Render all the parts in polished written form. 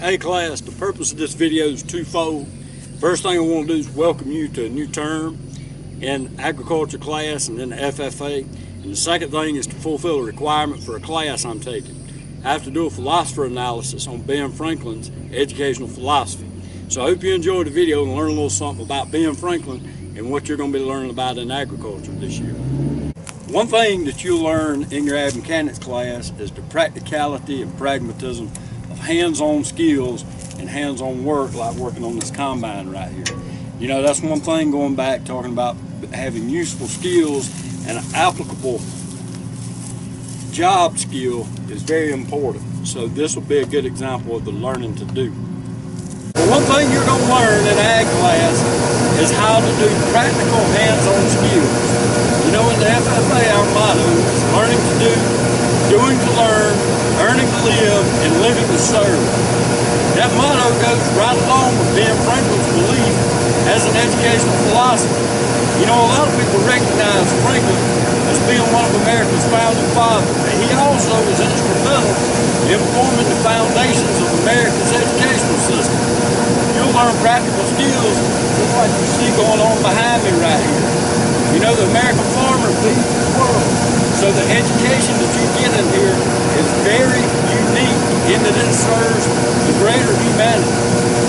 Hey class, the purpose of this video is twofold. First thing I want to do is welcome you to a new term in agriculture class and then the FFA. And the second thing is to fulfill a requirement for a class I'm taking. I have to do a philosopher analysis on Ben Franklin's educational philosophy. So I hope you enjoyed the video and learn a little something about Ben Franklin and what you're going to be learning about in agriculture this year. One thing that you'll learn in your ag mechanics class is the practicality and pragmatism of hands-on skills and hands-on work, like working on this combine right here. You know, that's one thing going back, talking about having useful skills and an applicable job skill is very important. So this will be a good example of the learning to do. Well, one thing you're going to learn in ag class is how to do practical hands-on skills. You know, in the FFA, our motto is learning to do, doing to learn, earning to live, and living to serve. That motto goes right along with Ben Franklin's belief as an educational philosophy. You know, a lot of people recognize Franklin as being one of America's founding fathers, but he also was instrumental in forming the foundations of America's educational system. You'll learn practical skills just like you see going on behind me right here. You know, the American farmer feeds the world. So the education that you get in here is very unique in that it serves the greater humanity.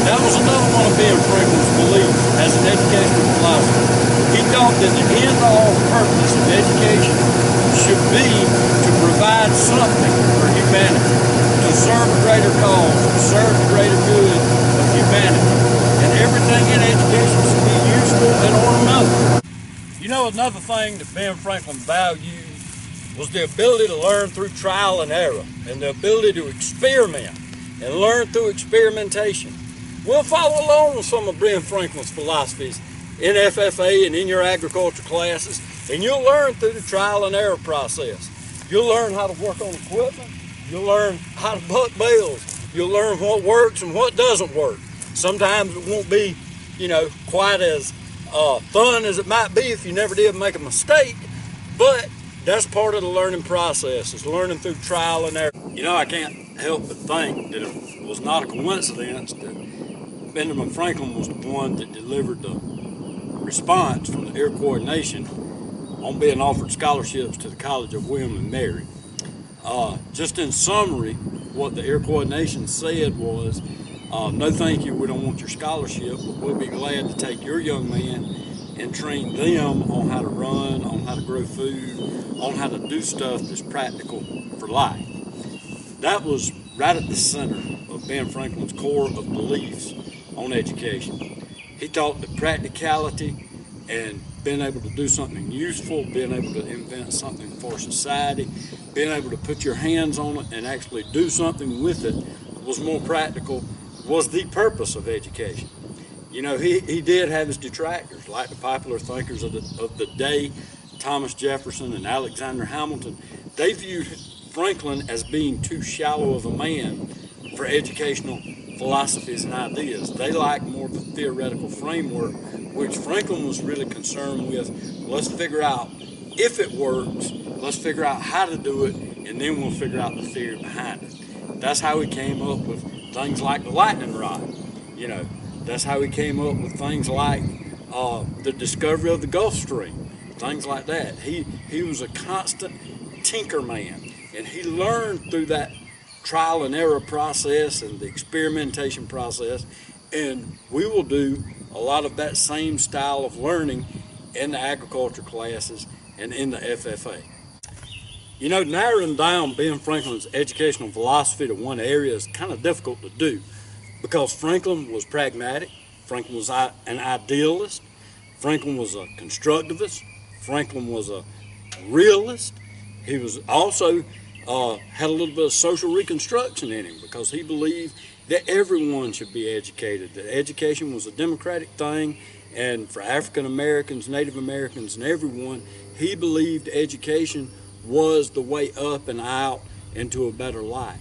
That was another one of Ben Franklin's beliefs as an educational philosopher. He thought that the end-all purpose of education should be to provide something for humanity, to serve a greater cause, to serve the greater good of humanity. And everything in education should be useful and ornamental. You know, another thing that Ben Franklin valued was the ability to learn through trial and error and the ability to experiment and learn through experimentation. We'll follow along with some of Ben Franklin's philosophies in FFA and in your agriculture classes, and you'll learn through the trial and error process. You'll learn how to work on equipment. You'll learn how to buck bales. You'll learn what works and what doesn't work. Sometimes it won't be, you know, quite as fun as it might be if you never did make a mistake, but that's part of the learning process, is learning through trial and error. You know, I can't help but think that it was not a coincidence that Benjamin Franklin was the one that delivered the response from the Iroquois Nation on being offered scholarships to the College of William and Mary. Just in summary, what the Iroquois Nation said was, no thank you, we don't want your scholarship, but we'll be glad to take your young man and train them on how to run, on how to grow food, on how to do stuff that's practical for life. That was right at the center of Ben Franklin's core of beliefs on education. He taught the practicality and being able to do something useful, being able to invent something for society, being able to put your hands on it and actually do something with it was more practical, was the purpose of education. You know, he did have his detractors, like the popular thinkers of the day, Thomas Jefferson and Alexander Hamilton. They viewed Franklin as being too shallow of a man for educational philosophies and ideas. They liked more of a theoretical framework, which Franklin was really concerned with. Let's figure out if it works, let's figure out how to do it, and then we'll figure out the theory behind it. That's how he came up with things like the lightning rod. You know, that's how he came up with things like the discovery of the Gulf Stream, things like that. He was a constant tinker man, and he learned through that trial and error process and the experimentation process, and we will do a lot of that same style of learning in the agriculture classes and in the FFA. You know, narrowing down Ben Franklin's educational philosophy to one area is kind of difficult to do because Franklin was pragmatic, Franklin was an idealist, Franklin was a constructivist, Franklin was a realist. He was also had a little bit of social reconstruction in him because he believed that everyone should be educated, that education was a democratic thing, and for African Americans, Native Americans, and everyone, he believed education was the way up and out into a better life.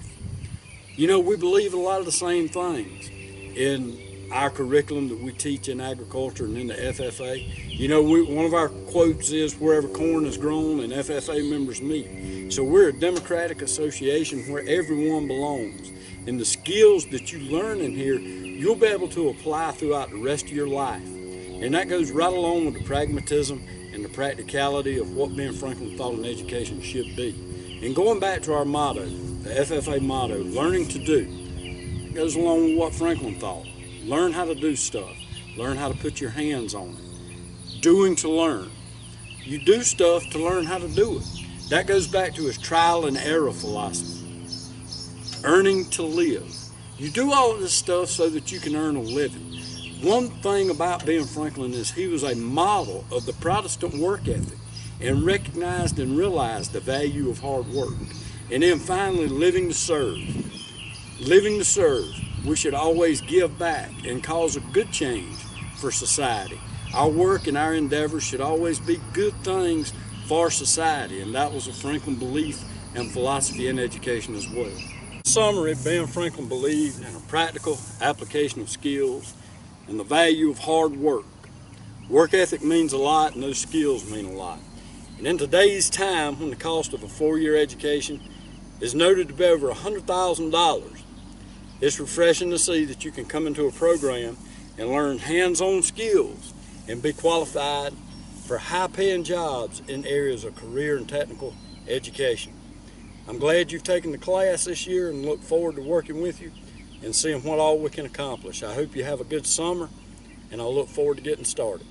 You know, we believe a lot of the same things in our curriculum that we teach in agriculture and in the FFA. You know, one of our quotes is, wherever corn is grown and FFA members meet. So we're a democratic association where everyone belongs. And the skills that you learn in here, you'll be able to apply throughout the rest of your life. And that goes right along with the pragmatism and the practicality of what Ben Franklin thought an education should be. And going back to our motto, the FFA motto, learning to do, it goes along with what Franklin thought. Learn how to do stuff. Learn how to put your hands on it. Doing to learn. You do stuff to learn how to do it. That goes back to his trial and error philosophy. Earning to live. You do all of this stuff so that you can earn a living. One thing about Ben Franklin is he was a model of the Protestant work ethic and recognized and realized the value of hard work. And then finally, living to serve. Living to serve. We should always give back and cause a good change for society. Our work and our endeavors should always be good things for society, and that was a Franklin belief and philosophy in education as well. In summary, Ben Franklin believed in a practical application of skills and the value of hard work. Work ethic means a lot, and those skills mean a lot. And in today's time, when the cost of a four-year education is noted to be over $100,000, it's refreshing to see that you can come into a program and learn hands-on skills and be qualified for high-paying jobs in areas of career and technical education. I'm glad you've taken the class this year and look forward to working with you and seeing what all we can accomplish. I hope you have a good summer, and I look forward to getting started.